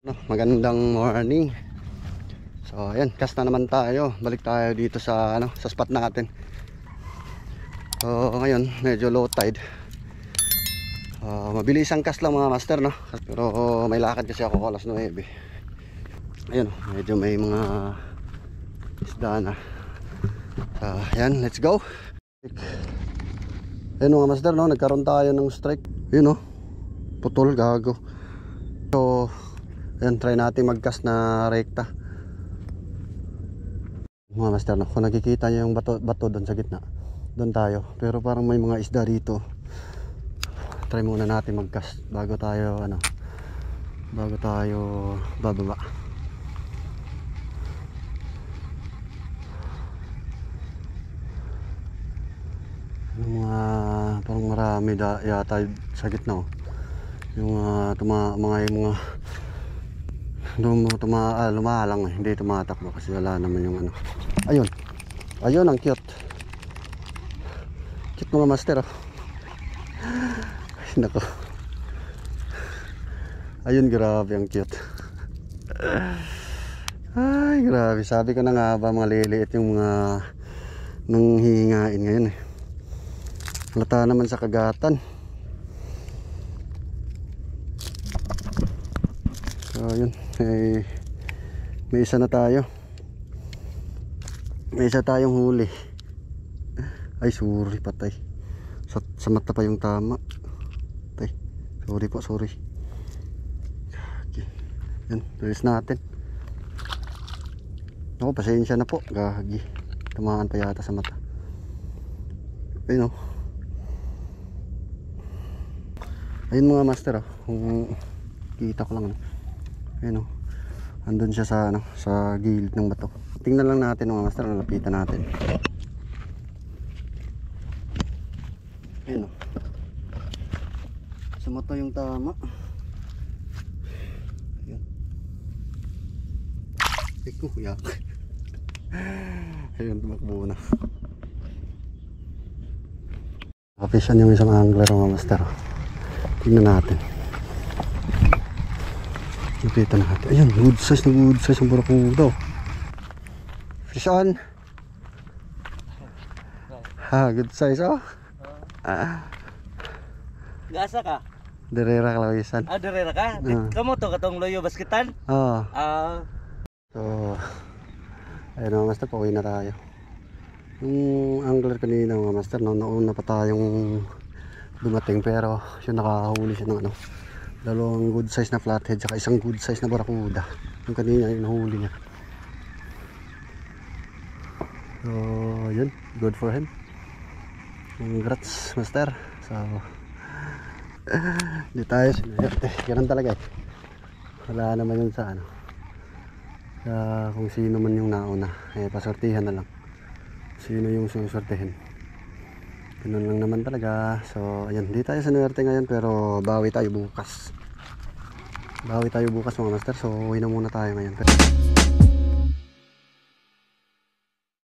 No, magandang morning. So ayan, cast na naman tayo. Balik tayo dito sa sa spot natin. So ngayon medyo low tide. Mabilis ang cast lang mga master, no? Pero may lakad kasi ako alas 9. Ayun, medyo may mga isda na. Ayan, let's go. Ayun mga master, no? Nagkaroon tayo ng strike. Yun, no? Putol, gago. So ayan, try natin mag-cast na rekta. Mga master, no? Kung nakikita nyo yung bato doon sa gitna, doon tayo. Pero parang may mga isda dito. Try muna natin mag-cast bago tayo bababa. Mga parang marami yata sa gitna, oh. Yung lumalang, eh. Hindi tumatakbo kasi wala naman yung ayun ang cute mga master, oh. Nako, ayun, grabe ang cute. Ay grabe, sabi ko na nga ba mga liliit yung mga nanghihingain ngayon, eh. Halata naman sa kagatan. So yun, may isa na tayo. May isa tayong huli. Ay sorry, patay. Sa mata pa yung tama. Patay. Sorry po, sorry. Okay. Yan, release natin. Ako, pasensya na po. Gagi, tamaan pa yata sa mata. Ayun, oh. Ayun mga master, oh. Kung kita ko lang, ayun, oh. Andun siya sa sa gilid ng bato. Tingnan lang natin mga master, lalapitan natin. Ayun, oh. Sa mata yung tama. Ayun. Eko, yak. Ayun, tumakbo na. Kapisyan yung isang angler mga master. Tingnan natin. Lapitan natin. Ayun, good size ang barakuda. Fish on. Ha, good size, oh. Gasa ka? Derera kalawisan. Derera ka? Kamu to katong loyo basketan? Oo. So, ayun mga master, pauwi na tayo. Yung angler kanina mga master, nauna pa tayong dumating, pero yung nakahuli siya ng dalawang good size na flathead saka isang good size na barakuda. Yung kanina yung nahuli niya. So yun, good for him. Congrats master. So di tayo sinayarte. Ganun talaga, eh. Wala naman yun sa kung sino man yung nauna, pasortihan na lang sino yung susortihin. Ganun lang naman talaga. So ayan, di tayo sinayarte ngayon, pero bawi tayo bukas mga master. So uwi na muna tayo ngayon.